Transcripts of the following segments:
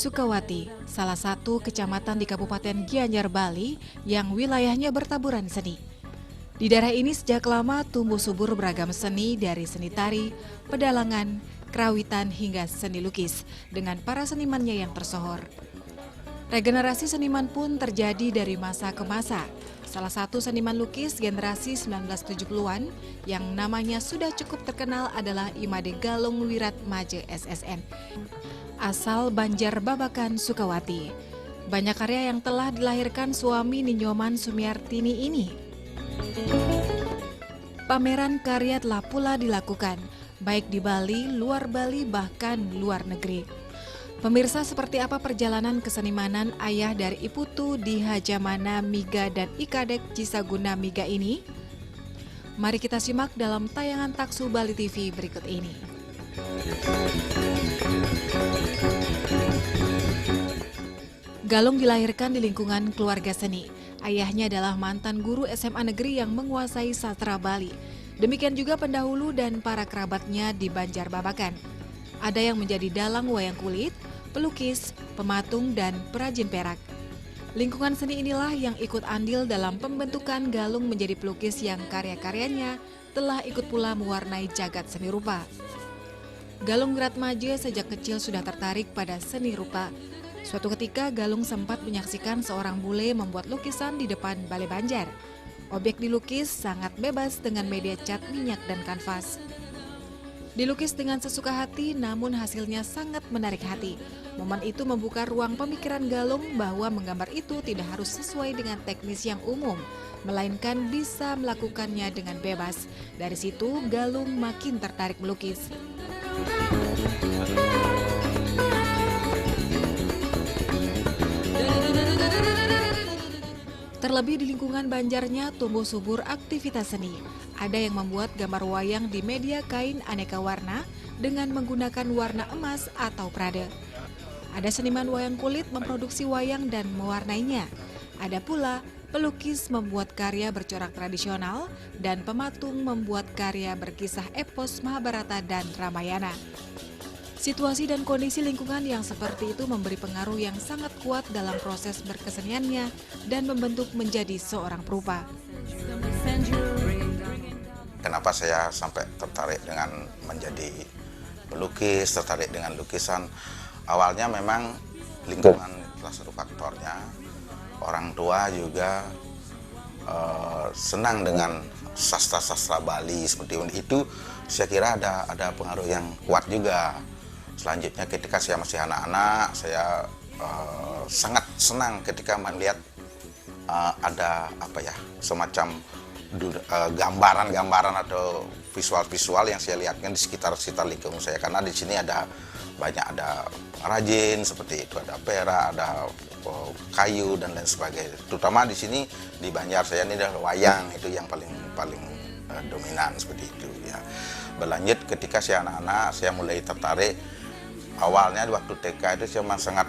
Sukawati, salah satu kecamatan di Kabupaten Gianyar, Bali yang wilayahnya bertaburan seni. Di daerah ini sejak lama tumbuh subur beragam seni dari seni tari, pedalangan, kerawitan hingga seni lukis dengan para senimannya yang tersohor. Regenerasi seniman pun terjadi dari masa ke masa. Salah satu seniman lukis generasi 1970-an yang namanya sudah cukup terkenal adalah Imade Galung Wiratmaje SSN. Asal Banjar Babakan, Sukawati. Banyak karya yang telah dilahirkan suami Ninyoman Sumiartini ini. Pameran karya telah pula dilakukan, baik di Bali, luar Bali, bahkan luar negeri. Pemirsa, seperti apa perjalanan kesenimanan ayah dari Iputu di Hajamana Miga dan Ikadek Cisaguna Miga ini? Mari kita simak dalam tayangan Taksu Bali TV berikut ini. Galung dilahirkan di lingkungan keluarga seni. Ayahnya adalah mantan guru SMA negeri yang menguasai sastra Bali. Demikian juga pendahulu dan para kerabatnya di Banjar Babakan. Ada yang menjadi dalang wayang kulit, pelukis, pematung, dan perajin perak. Lingkungan seni inilah yang ikut andil dalam pembentukan Galung menjadi pelukis yang karya-karyanya telah ikut pula mewarnai jagat seni rupa. Galung Wiratmaje sejak kecil sudah tertarik pada seni rupa. Suatu ketika Galung sempat menyaksikan seorang bule membuat lukisan di depan Balai Banjar. Objek dilukis sangat bebas dengan media cat minyak dan kanvas. Dilukis dengan sesuka hati, namun hasilnya sangat menarik hati. Momen itu membuka ruang pemikiran Galung bahwa menggambar itu tidak harus sesuai dengan teknis yang umum, melainkan bisa melakukannya dengan bebas. Dari situ, Galung makin tertarik melukis. Terlebih di lingkungan Banjarnya tumbuh subur aktivitas seni. Ada yang membuat gambar wayang di media kain aneka warna dengan menggunakan warna emas atau prada. Ada seniman wayang kulit memproduksi wayang dan mewarnainya. Ada pula pelukis membuat karya bercorak tradisional dan pematung membuat karya berkisah epos Mahabharata dan Ramayana. Situasi dan kondisi lingkungan yang seperti itu memberi pengaruh yang sangat kuat dalam proses berkeseniannya dan membentuk menjadi seorang perupa. Kenapa saya sampai tertarik dengan menjadi pelukis, tertarik dengan lukisan? Awalnya memang lingkungan salah satu faktornya. Orang tua juga senang dengan sastra-sastra Bali seperti itu. Saya kira ada pengaruh yang kuat juga. Selanjutnya ketika saya masih anak-anak, saya sangat senang ketika melihat ada semacam gambaran-gambaran atau visual-visual yang saya lihatkan di sekitar lingkungan saya, karena di sini ada rajin seperti itu, ada perak, ada kayu dan lain sebagainya. Terutama di sini di Banjar saya ini adalah wayang, itu yang paling dominan seperti itu ya. Berlanjut ketika saya anak-anak, saya mulai tertarik. Awalnya waktu TK itu saya sangat,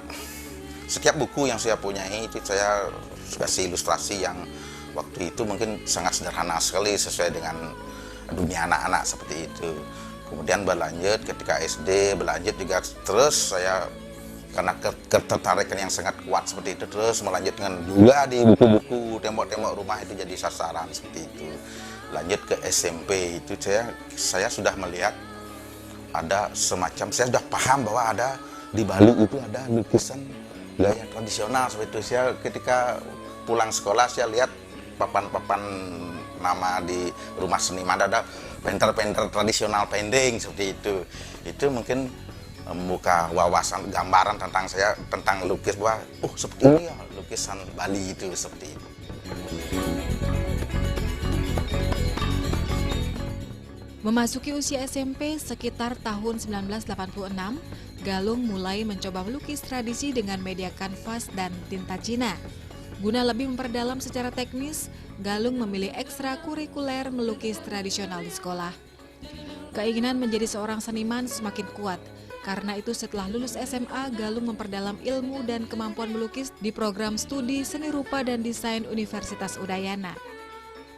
setiap buku yang saya punyai itu saya kasih ilustrasi yang waktu itu mungkin sangat sederhana sekali sesuai dengan dunia anak-anak seperti itu. Kemudian berlanjut ketika SD, berlanjut juga terus saya karena ketertarikan yang sangat kuat seperti itu, terus melanjutkan juga di buku-buku, tembok-tembok rumah itu jadi sasaran seperti itu. Lanjut ke SMP itu saya sudah melihat ada semacam, saya sudah paham bahwa ada di Bali itu ada lukisan gaya tradisional seperti itu. Saya ketika pulang sekolah saya lihat papan-papan nama di rumah seniman, ada painter-painter tradisional painting seperti itu. Itu mungkin membuka wawasan gambaran tentang saya, tentang lukis, bahwa seperti ini ya lukisan Bali itu seperti itu. Memasuki usia SMP sekitar tahun 1986, Galung mulai mencoba melukis tradisi dengan media kanvas dan tinta Cina. Guna lebih memperdalam secara teknis, Galung memilih ekstrakurikuler melukis tradisional di sekolah. Keinginan menjadi seorang seniman semakin kuat. Karena itu setelah lulus SMA, Galung memperdalam ilmu dan kemampuan melukis di program studi seni rupa dan desain Universitas Udayana.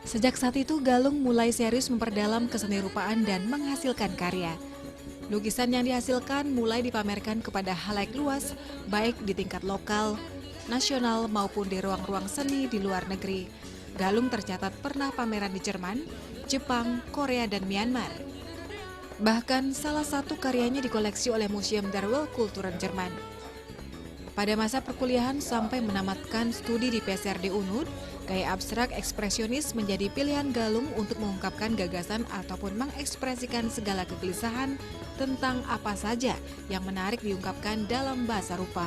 Sejak saat itu Galung mulai serius memperdalam keseni rupaan dan menghasilkan karya. Lukisan yang dihasilkan mulai dipamerkan kepada halayak luas, baik di tingkat lokal, nasional maupun di ruang-ruang seni di luar negeri. Galung tercatat pernah pameran di Jerman, Jepang, Korea, dan Myanmar. Bahkan salah satu karyanya dikoleksi oleh Museum der Weltkulturen Jerman. Pada masa perkuliahan sampai menamatkan studi di PSRD UNUD, gaya abstrak ekspresionis menjadi pilihan Galung untuk mengungkapkan gagasan ataupun mengekspresikan segala kegelisahan tentang apa saja yang menarik diungkapkan dalam bahasa rupa.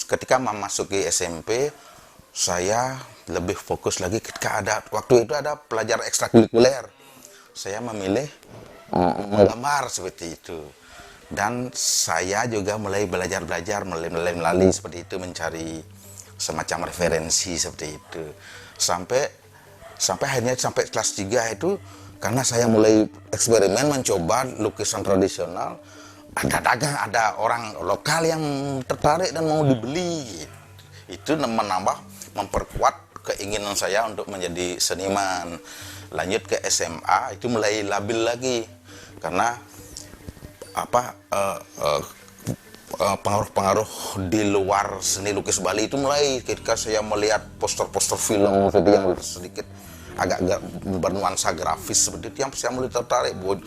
Ketika memasuki SMP, saya lebih fokus lagi ketika waktu itu ada pelajar ekstrakurikuler. Saya memilih menggambar seperti itu. Dan saya juga mulai belajar melalui seperti itu, mencari semacam referensi seperti itu. Sampai akhirnya sampai kelas 3 itu, karena saya mulai eksperimen mencoba lukisan tradisional, ada orang lokal yang tertarik dan mau dibeli. Itu memperkuat keinginan saya untuk menjadi seniman. Lanjut ke SMA, itu mulai labil lagi karena pengaruh-pengaruh di luar seni lukis Bali itu mulai ketika saya melihat poster-poster film yang sedikit agak bernuansa grafis seperti itu, yang saya mulai tertarik buat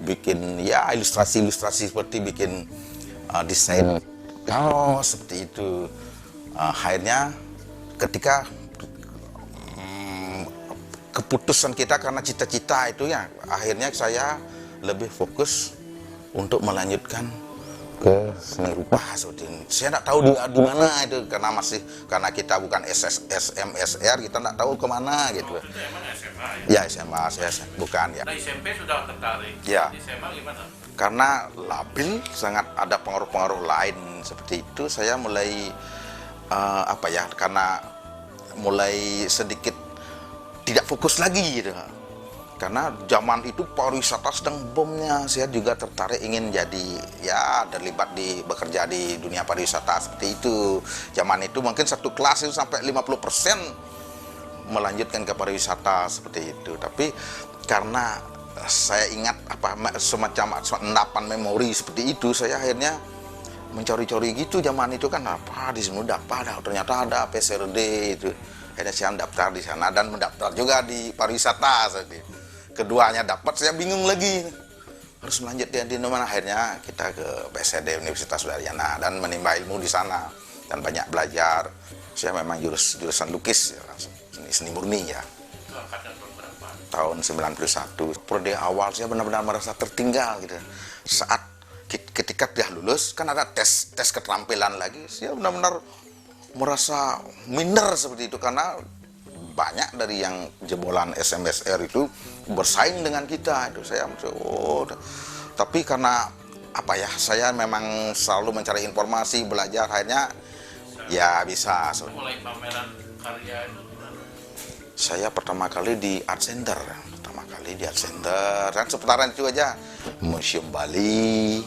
bikin ya ilustrasi seperti bikin desain seperti itu. Akhirnya ketika keputusan kita karena cita-cita itu ya, akhirnya saya lebih fokus untuk melanjutkan ke seni rupa seperti ini. Saya tidak tahu di mana itu karena kita bukan SMSR, kita tidak tahu kemana gitu. Itu emang SMA ya? Ya SMA, saya bukan ya. Nah SMP sudah tertarik. Ya. Di SMA gimana? Karena labil, sangat ada pengaruh-pengaruh lain seperti itu. Saya mulai karena mulai sedikit tidak fokus lagi gitu. Karena zaman itu pariwisata sedang bomnya, saya juga tertarik ingin terlibat bekerja di dunia pariwisata seperti itu. Zaman itu mungkin satu kelas itu sampai 50% melanjutkan ke pariwisata seperti itu. Tapi karena saya ingat semacam endapan memori seperti itu, saya akhirnya mencari-cari gitu. Zaman itu kan di sini ternyata ada PSRD itu. Akhirnya saya daftar di sana dan mendaftar juga di pariwisata seperti itu. Keduanya dapat, saya bingung lagi harus melanjutkan di mana. Akhirnya kita ke PSRD Universitas Udayana dan menimba ilmu di sana dan banyak belajar. Saya memang jurusan lukis, seni murni ya. Tahun 91. Prodi awal saya benar-benar merasa tertinggal gitu. Saat ketika dia lulus kan ada tes keterampilan lagi, saya benar-benar merasa minder seperti itu karena banyak dari yang jebolan SMSR itu bersaing dengan kita. Itu saya tapi karena saya memang selalu mencari informasi, belajar, akhirnya ya bisa. Mulai pameran karya itu saya pertama kali di Art Center kan seputaran itu aja, Museum Bali,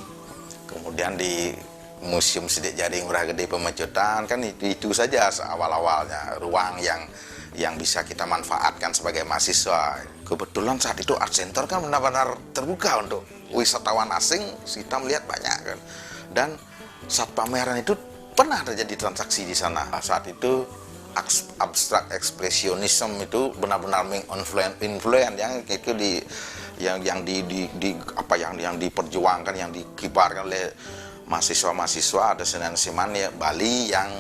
kemudian di Museum Sidik Jari Ngurah Gede Pemecutan, kan itu saja awal-awalnya ruang yang bisa kita manfaatkan sebagai mahasiswa. Kebetulan saat itu Art Center kan benar-benar terbuka untuk wisatawan asing, kita melihat banyak kan. Dan saat pameran itu pernah terjadi transaksi di sana. Saat itu abstrak ekspresionisme itu benar-benar menginfluen yang itu yang diperjuangkan, yang dikibarkan oleh mahasiswa-mahasiswa ada seniman ya Bali yang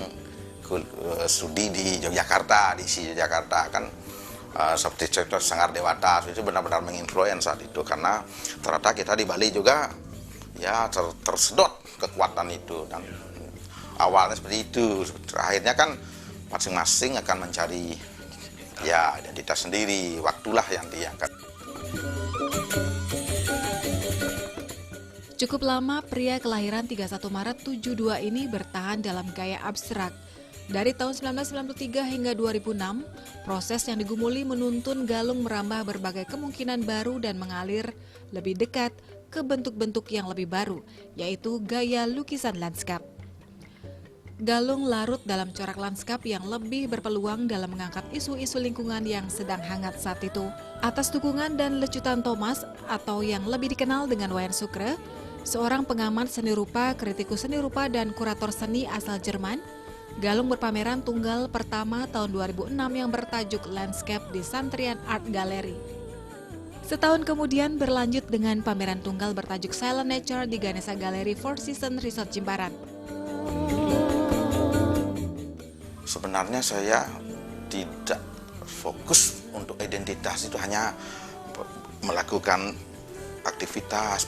studi di Yogyakarta, di Yogyakarta kan seperti contoh Sanggar Dewata itu benar-benar menginfluen saat itu, karena ternyata kita di Bali juga ya tersedot kekuatan itu, dan awalnya seperti itu. Akhirnya kan masing-masing akan mencari ya identitas sendiri, waktulah yang diangkat. Cukup lama pria kelahiran 31 Maret 72 ini bertahan dalam gaya abstrak. Dari tahun 1993 hingga 2006, proses yang digumuli menuntun Galung merambah berbagai kemungkinan baru dan mengalir lebih dekat ke bentuk-bentuk yang lebih baru, yaitu gaya lukisan lanskap. Galung larut dalam corak lanskap yang lebih berpeluang dalam mengangkat isu-isu lingkungan yang sedang hangat saat itu. Atas dukungan dan lecutan Thomas atau yang lebih dikenal dengan Wayan Sukre, seorang pengamat seni rupa, kritikus seni rupa, dan kurator seni asal Jerman, Galung berpameran tunggal pertama tahun 2006 yang bertajuk Landscape di Santrian Art Gallery. Setahun kemudian berlanjut dengan pameran tunggal bertajuk Silent Nature di Ganesha Gallery Four Seasons Resort Jimbaran. Sebenarnya saya tidak fokus untuk identitas, itu hanya melakukan aktivitas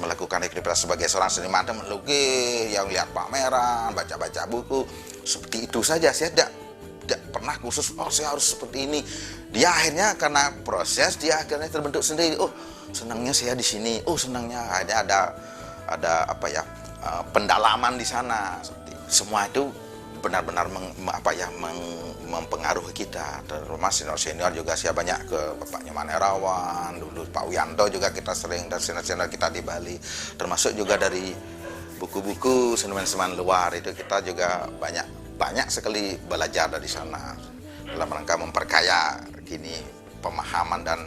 sebagai seorang seniman, melukis, yang lihat pameran, baca-baca buku, seperti itu saja. Saya tidak pernah khusus, saya harus seperti ini. Dia akhirnya karena proses, dia akhirnya terbentuk sendiri. Oh, senangnya saya di sini. Oh, senangnya ada pendalaman di sana. Semua itu benar-benar mempengaruhi kita. Terutama senior-senior juga, saya banyak ke Bapak Nyoman Herawan, dulu Pak Wiyanto juga kita sering, dan senior-senior kita di Bali, termasuk juga dari buku-buku seniman-seniman luar itu kita juga banyak sekali belajar dari sana dalam rangka memperkaya pemahaman dan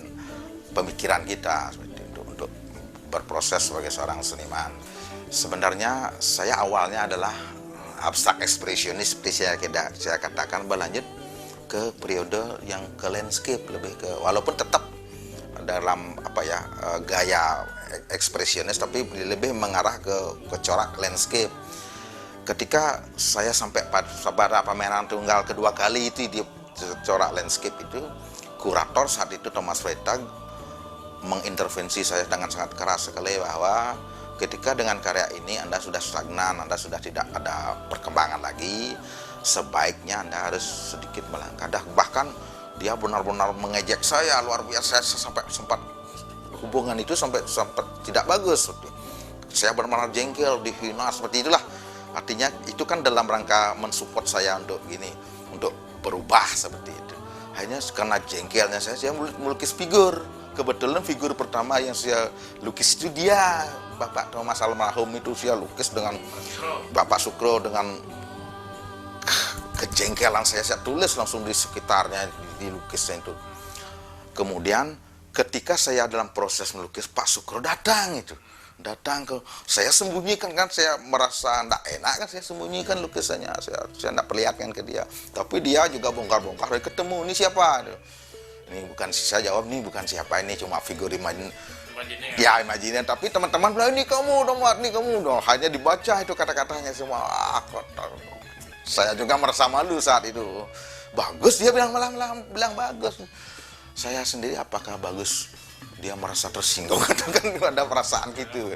pemikiran kita untuk berproses sebagai seorang seniman. Sebenarnya saya awalnya adalah abstrak ekspresionis, seperti saya katakan, berlanjut ke periode yang ke landscape, lebih ke, walaupun tetap dalam gaya ekspresionis, tapi lebih mengarah ke corak landscape. Ketika saya sampai pada pameran tunggal kedua kali itu di corak landscape itu, kurator saat itu Thomas Freitag mengintervensi saya dengan sangat keras sekali bahwa ketika dengan karya ini Anda sudah stagnan, Anda sudah tidak ada perkembangan lagi, sebaiknya Anda harus sedikit melangkah. Bahkan dia benar-benar mengejek saya luar biasa, saya sampai sempat hubungan itu sampai tidak bagus. Saya benar-benar jengkel, dihina, seperti itulah. Artinya itu kan dalam rangka mensupport saya untuk berubah seperti itu. Hanya karena jengkelnya saya melukis figur. Kebetulan figur pertama yang saya lukis itu dia, Bapak Thomas almarhum itu, saya lukis dengan Bapak Sukro, dengan kejengkelan saya tulis langsung di sekitarnya, di lukisnya itu. Kemudian ketika saya dalam proses melukis, Pak Sukro datang ke saya, sembunyikan kan, saya merasa tidak enak kan, saya sembunyikan lukisannya, saya tidak perlihatkan ke dia, tapi dia juga bongkar-bongkar, ketemu ini siapa? Ini bukan, saya jawab, ini bukan siapa, ini cuma figur imajiner. Tapi teman-teman bilang, ini kamu dong, ini kamu dong. Hanya dibaca itu kata-katanya semua. Saya juga merasa malu saat itu. Bagus, dia bilang bagus. Saya sendiri, apakah bagus? Dia merasa tersinggung, kan ada perasaan gitu.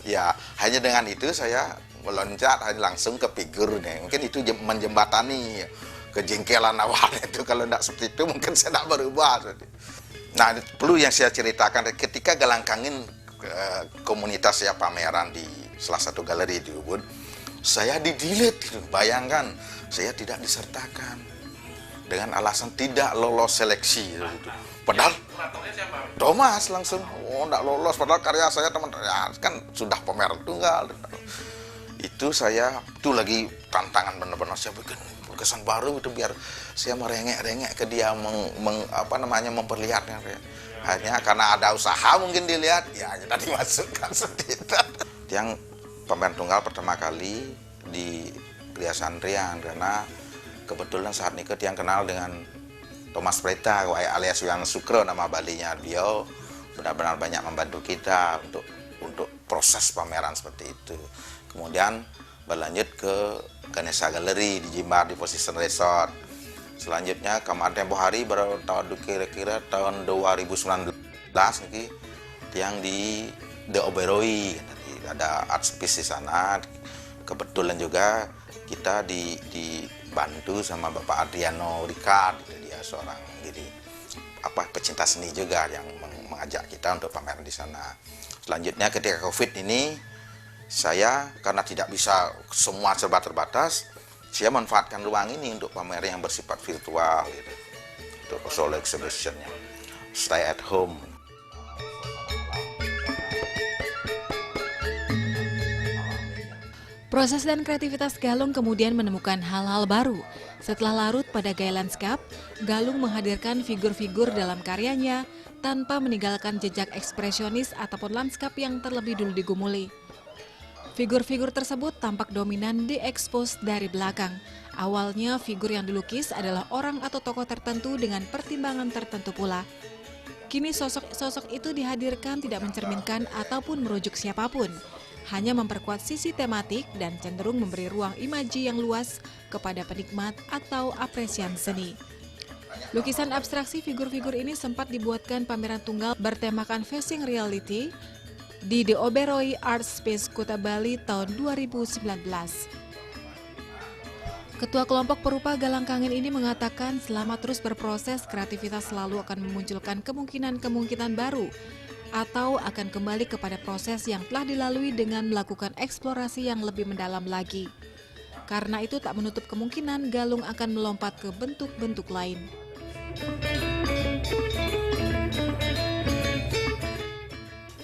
Ya, hanya dengan itu saya meloncat langsung ke figur nih. Mungkin itu menjembatani kejengkelan awalnya itu. Kalau tidak seperti itu mungkin saya tidak berubah. Nah, perlu yang saya ceritakan, ketika Galangkangin komunitas saya pameran di salah satu galeri di Ubud, saya di-delete. Bayangkan, saya tidak disertakan dengan alasan tidak lolos seleksi. Padahal Thomas langsung, tidak lolos, padahal karya saya teman-teman kan sudah pameran tunggal. Itu lagi tantangan benar-benar, saya bikin kesan baru itu biar saya merengek-rengek ke dia, memperlihatkan. Hanya karena ada usaha mungkin dilihat, ya kita dimasukkan sedikit. Yang pameran tunggal pertama kali di Gria Santrian, karena kebetulan saat itu yang kenal dengan Thomas Freitag alias Wayan Sukre, nama Balinya. Beliau benar-benar banyak membantu kita untuk proses pameran seperti itu. Kemudian berlanjut ke Ganesha Gallery di Jimbar di Four Seasons Resort. Selanjutnya kemarin tempo hari baru kira-kira tahun 2019 nih, yang di The Oberoi, ada art space di sana. Kebetulan juga kita dibantu sama Bapak Adriano Ricard, dia seorang pecinta seni juga yang mengajak kita untuk pameran di sana. Selanjutnya ketika Covid ini, saya karena tidak bisa semua serba terbatas, saya manfaatkan ruang ini untuk pameran yang bersifat virtual untuk solo exhibitionnya, stay at home. Proses dan kreativitas Galung kemudian menemukan hal-hal baru. Setelah larut pada gaya lanskap, Galung menghadirkan figur-figur dalam karyanya tanpa meninggalkan jejak ekspresionis ataupun lanskap yang terlebih dulu digumuli. Figur-figur tersebut tampak dominan diekspos dari belakang. Awalnya figur yang dilukis adalah orang atau tokoh tertentu dengan pertimbangan tertentu pula. Kini sosok itu dihadirkan tidak mencerminkan ataupun merujuk siapapun. Hanya memperkuat sisi tematik dan cenderung memberi ruang imaji yang luas kepada penikmat atau apresian seni. Lukisan abstraksi figur-figur ini sempat dibuatkan pameran tunggal bertemakan facing reality di The Oberoi Art Space Kuta Bali tahun 2019. Ketua kelompok perupa Galang Kangen ini mengatakan selama terus berproses, kreativitas selalu akan memunculkan kemungkinan-kemungkinan baru atau akan kembali kepada proses yang telah dilalui dengan melakukan eksplorasi yang lebih mendalam lagi. Karena itu tak menutup kemungkinan Galung akan melompat ke bentuk-bentuk lain.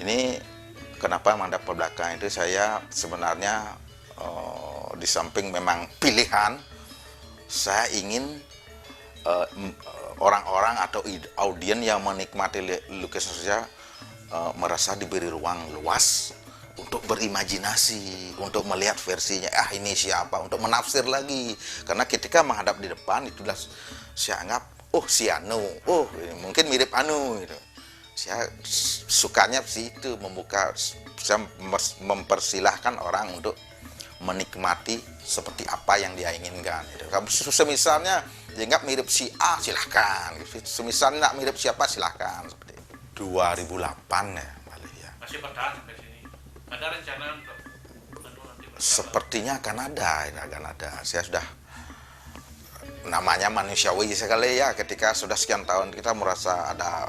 Ini kenapa mandap ke belakang itu saya sebenarnya di samping memang pilihan, saya ingin orang-orang atau audiens yang menikmati lukisan saya merasa diberi ruang luas untuk berimajinasi, untuk melihat versinya, ini siapa, untuk menafsir lagi. Karena ketika menghadap di depan itulah saya anggap, si Anu, mungkin mirip Anu gitu. Saya sukanya sih itu saya mempersilahkan orang untuk menikmati seperti apa yang dia inginkan. Kalau semisalnya dianggap mirip si A, silahkan. Semisalnya mirip siapa, silahkan. 2008 ya, balik ya. Masih bertahan sampai sini. Ada rencana untuk nanti sepertinya akan ada. Saya sudah namanya manusiawi sekali ya, ketika sudah sekian tahun kita merasa ada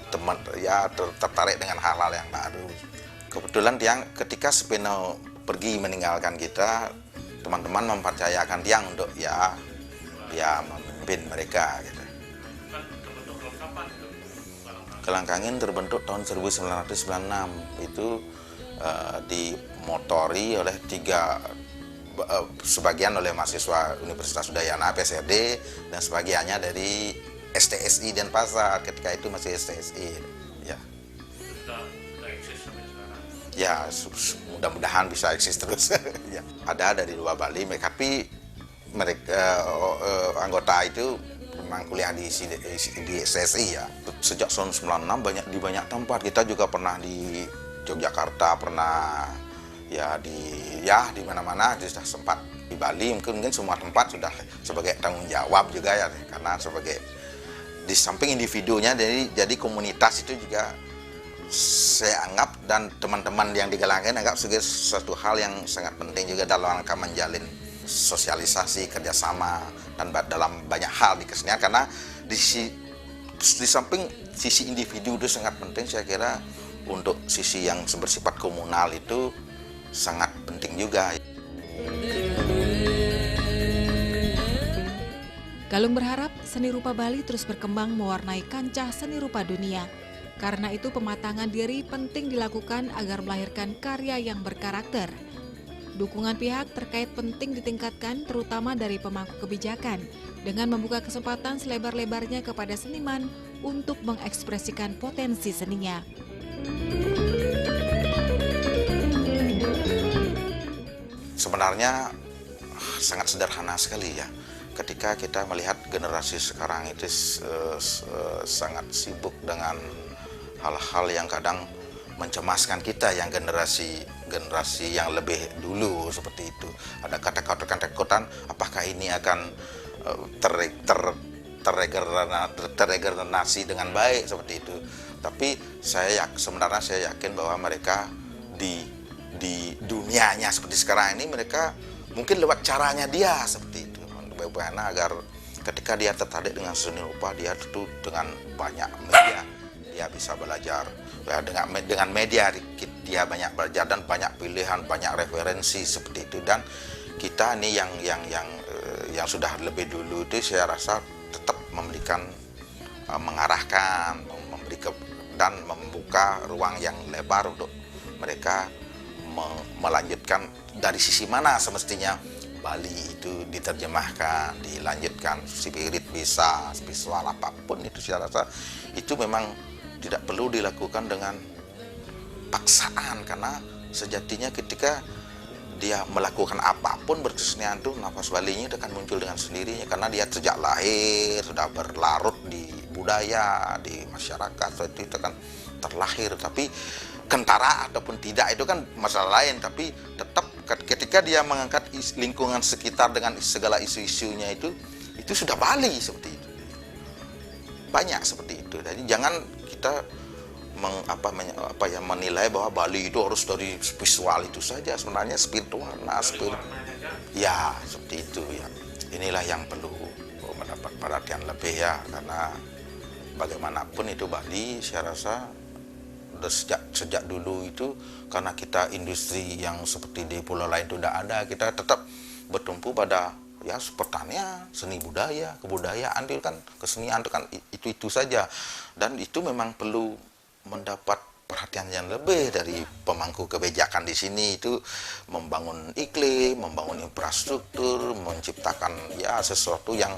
teman ya tertarik dengan hal-hal yang baru. Kebetulan ketika Spino pergi meninggalkan kita, teman-teman mempercayakan Tiang untuk ya memimpin mereka gitu. kan terbentuk tahun kapan itu? Galang Kangen terbentuk tahun 1996, itu dimotori oleh sebagian oleh mahasiswa Universitas Udayana PSRD dan sebagiannya dari STSI Denpasar, ketika itu masih STSI ya. Sudah eksis sampai sekarang. Ya mudah-mudahan bisa eksis terus. Ya. Ada dari luar Bali, tapi mereka anggota itu memang kuliah di SSI ya. Sejak tahun 96 di banyak tempat. Kita juga pernah di Yogyakarta, pernah ya di mana-mana, sudah sempat di Bali, mungkin semua tempat sudah sebagai tanggung jawab juga ya, karena sebagai di samping individunya jadi komunitas itu juga saya anggap, dan teman-teman yang di Galang Kangen anggap sebagai suatu hal yang sangat penting juga dalam rangka menjalin sosialisasi, kerjasama, dan dalam banyak hal di kesenian. Karena di samping sisi individu itu sangat penting, saya kira untuk sisi yang bersifat komunal itu sangat penting juga. Galung berharap seni rupa Bali terus berkembang mewarnai kancah seni rupa dunia. Karena itu pematangan diri penting dilakukan agar melahirkan karya yang berkarakter. Dukungan pihak terkait penting ditingkatkan, terutama dari pemangku kebijakan, dengan membuka kesempatan selebar-lebarnya kepada seniman untuk mengekspresikan potensi seninya. Sebenarnya sangat sederhana sekali ya. Ketika kita melihat generasi sekarang itu sangat sibuk dengan hal-hal yang kadang mencemaskan kita, yang generasi yang lebih dulu seperti itu. Ada kata-kata apakah ini akan terregenerasi dengan baik seperti itu. Tapi sebenarnya saya yakin bahwa mereka di dunianya seperti sekarang ini, mereka mungkin lewat caranya dia seperti itu. Bagaimana agar ketika dia tertarik dengan seni rupa, dia tentu dengan banyak media dia bisa belajar. Ya, dengan media dia banyak belajar dan banyak pilihan, banyak referensi seperti itu. Dan kita ini yang sudah lebih dulu itu saya rasa tetap mengarahkan, dan membuka ruang yang lebar untuk mereka melanjutkan dari sisi mana semestinya Bali itu diterjemahkan, dilanjutkan, spirit bisa, visual apapun itu saya rasa itu memang tidak perlu dilakukan dengan paksaan, karena sejatinya ketika dia melakukan apapun berkesenian itu nafas Balinya itu akan muncul dengan sendirinya, karena dia sejak lahir sudah berlarut di budaya, di masyarakat, itu akan terlahir. Tapi kentara ataupun tidak itu kan masalah lain, tapi tetap ketika dia mengangkat lingkungan sekitar dengan segala isu-isunya itu sudah Bali seperti itu. Banyak seperti itu. Jadi jangan kita menilai bahwa Bali itu harus dari visual itu saja. Sebenarnya spiritual, ya seperti itu ya. Inilah yang perlu mendapat perhatian lebih ya, karena bagaimanapun itu Bali saya rasa sejak dulu itu, karena kita industri yang seperti di pulau lain itu tidak ada, kita tetap bertumpu pada ya pertanian, seni budaya, kebudayaan itu kan, kesenian itu kan itu saja, dan itu memang perlu mendapat perhatian yang lebih dari pemangku kebijakan di sini, itu membangun iklim, membangun infrastruktur, menciptakan ya sesuatu yang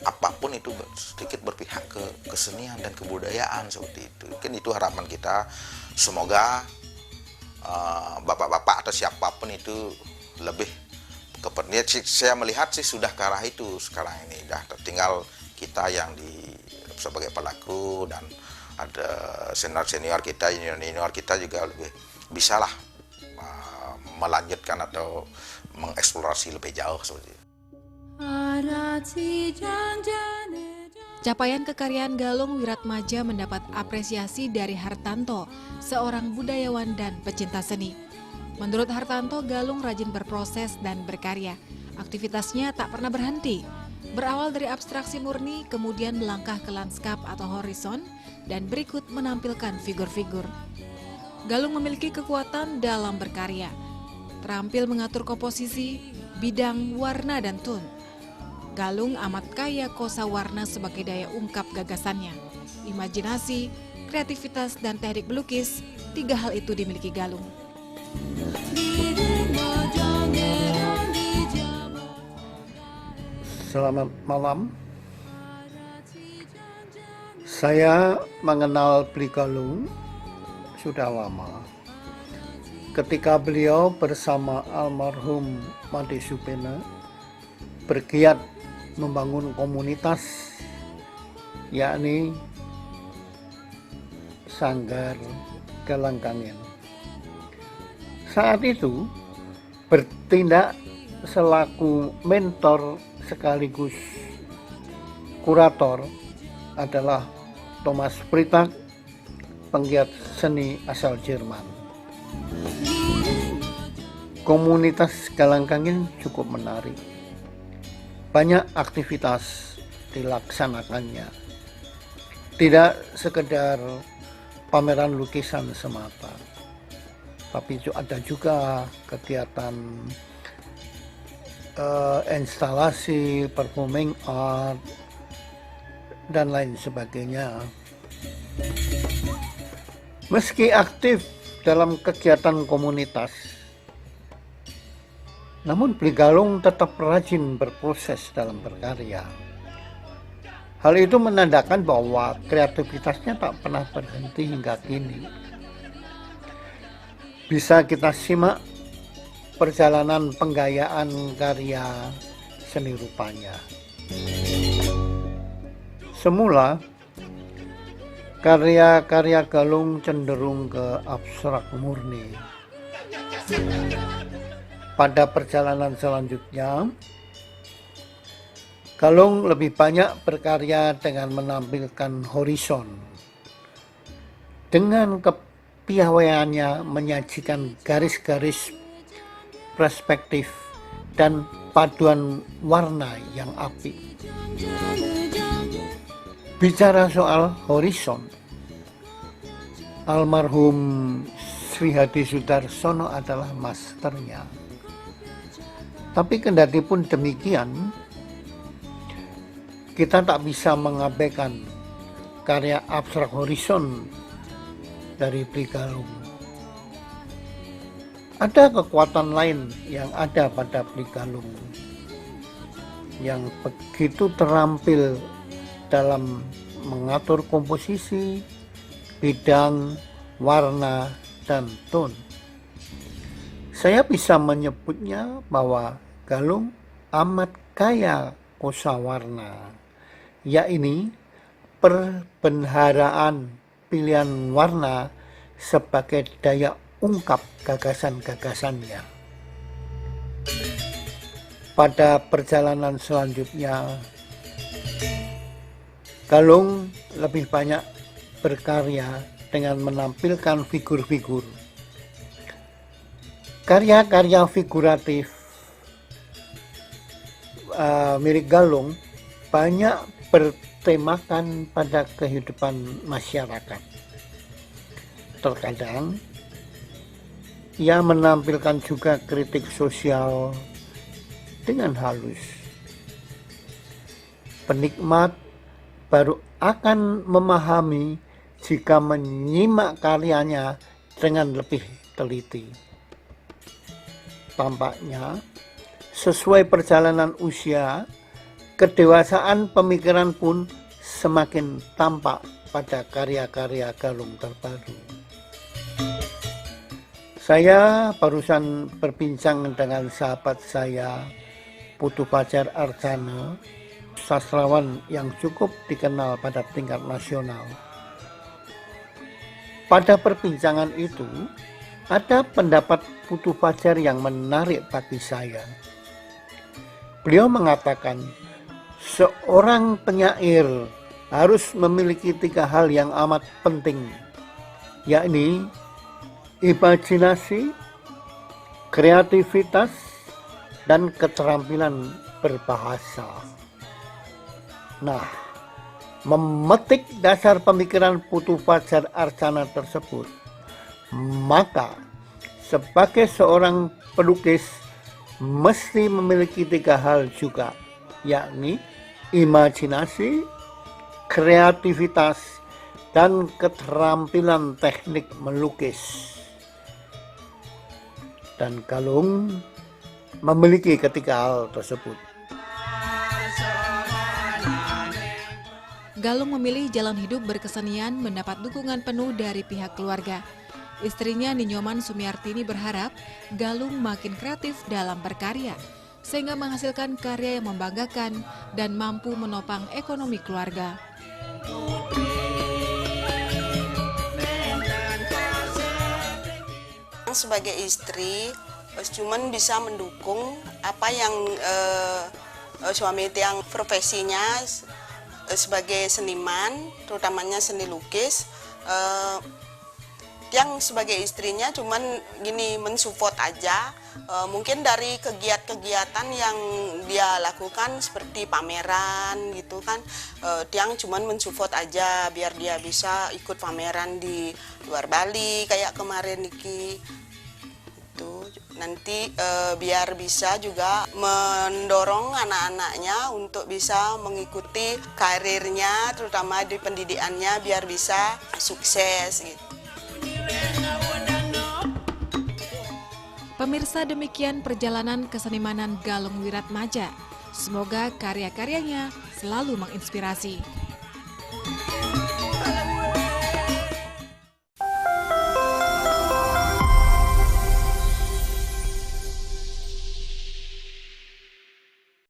apapun itu sedikit berpihak ke kesenian dan kebudayaan seperti itu. Mungkin itu harapan kita. Semoga bapak-bapak atau siapapun itu lebih keperniat. Saya melihat sih sudah ke arah itu sekarang ini. Tinggal kita yang sebagai pelaku, dan ada senior kita, junior kita juga lebih bisalah melanjutkan atau mengeksplorasi lebih jauh seperti itu. Capaian kekaryaan Galung Wiratmaja mendapat apresiasi dari Hartanto, seorang budayawan dan pecinta seni. Menurut Hartanto, Galung rajin berproses dan berkarya. Aktivitasnya tak pernah berhenti. Berawal dari abstraksi murni, kemudian melangkah ke lanskap atau horizon, dan berikut menampilkan figur-figur. Galung memiliki kekuatan dalam berkarya. Terampil mengatur komposisi, bidang, warna, dan tone. Galung amat kaya kosa warna sebagai daya ungkap gagasannya. Imajinasi, kreativitas, dan teknik melukis, 3 hal itu dimiliki Galung. Selamat malam. Saya mengenal Bli Galung sudah lama. Ketika beliau bersama almarhum Made Supena bergiat membangun komunitas, yakni Sanggar Galangkangen. Saat itu bertindak selaku mentor sekaligus kurator adalah Thomas Freitag, penggiat seni asal Jerman. Komunitas Galangkangen cukup menarik. Banyak aktivitas dilaksanakannya. Tidak sekedar pameran lukisan semata, tapi ada juga kegiatan instalasi, performing art, dan lain sebagainya. Meski aktif dalam kegiatan komunitas, namun Bli Galung tetap rajin berproses dalam berkarya. Hal itu menandakan bahwa kreativitasnya tak pernah berhenti hingga kini. Bisa kita simak perjalanan penggayaan karya seni rupanya. Semula, karya-karya Galung cenderung ke abstrak murni. Pada perjalanan selanjutnya, Galung lebih banyak berkarya dengan menampilkan horizon. Dengan kepiawaiannya menyajikan garis-garis perspektif dan paduan warna yang apik. Bicara soal horizon, almarhum Sri Hadi Sudarsono adalah masternya. Tapi kendati pun demikian, kita tak bisa mengabaikan karya abstrak horizon dari Bli Galung. Ada kekuatan lain yang ada pada Bli Galung yang begitu terampil dalam mengatur komposisi, bidang, warna, dan tone. Saya bisa menyebutnya bahwa Galung amat kaya kosa warna, yakni perbendaharaan pilihan warna sebagai daya ungkap gagasan-gagasannya. Pada perjalanan selanjutnya, Galung lebih banyak berkarya dengan menampilkan figur-figur. Karya-karya figuratif milik Galung banyak bertemakan pada kehidupan masyarakat. Terkadang ia menampilkan juga kritik sosial dengan halus. Penikmat baru akan memahami jika menyimak karyanya dengan lebih teliti. Tampaknya, sesuai perjalanan usia, kedewasaan pemikiran pun semakin tampak pada karya-karya Galung terbaru. Saya barusan berbincang dengan sahabat saya, Putu Fajar Arjana, sastrawan yang cukup dikenal pada tingkat nasional. Pada perbincangan itu, ada pendapat Putu Fajar yang menarik bagi saya. Beliau mengatakan, seorang penyair harus memiliki 3 hal yang amat penting, yakni imajinasi, kreativitas, dan keterampilan berbahasa. Nah, memetik dasar pemikiran Putu Fajar Arjana tersebut, maka sebagai seorang pelukis mesti memiliki 3 hal juga, yakni imajinasi, kreativitas, dan keterampilan teknik melukis. Dan Galung memiliki ketiga hal tersebut. Galung memilih jalan hidup berkesenian mendapat dukungan penuh dari pihak keluarga. Istrinya Ninyoman Sumiartini berharap Galung makin kreatif dalam berkarya, sehingga menghasilkan karya yang membanggakan dan mampu menopang ekonomi keluarga. Sebagai istri, cuman bisa mendukung apa yang suami yang profesinya sebagai seniman, terutamanya seni lukis. Yang sebagai istrinya cuman gini mensupport aja, mungkin dari kegiatan yang dia lakukan seperti pameran gitu kan, Tiang cuman mensupport aja biar dia bisa ikut pameran di luar Bali kayak kemarin Niki itu. Nanti biar bisa juga mendorong anak-anaknya untuk bisa mengikuti karirnya, terutama di pendidikannya biar bisa sukses gitu. Pemirsa, demikian perjalanan kesenimanan Galung Wiratmaja. Semoga karya-karyanya selalu menginspirasi.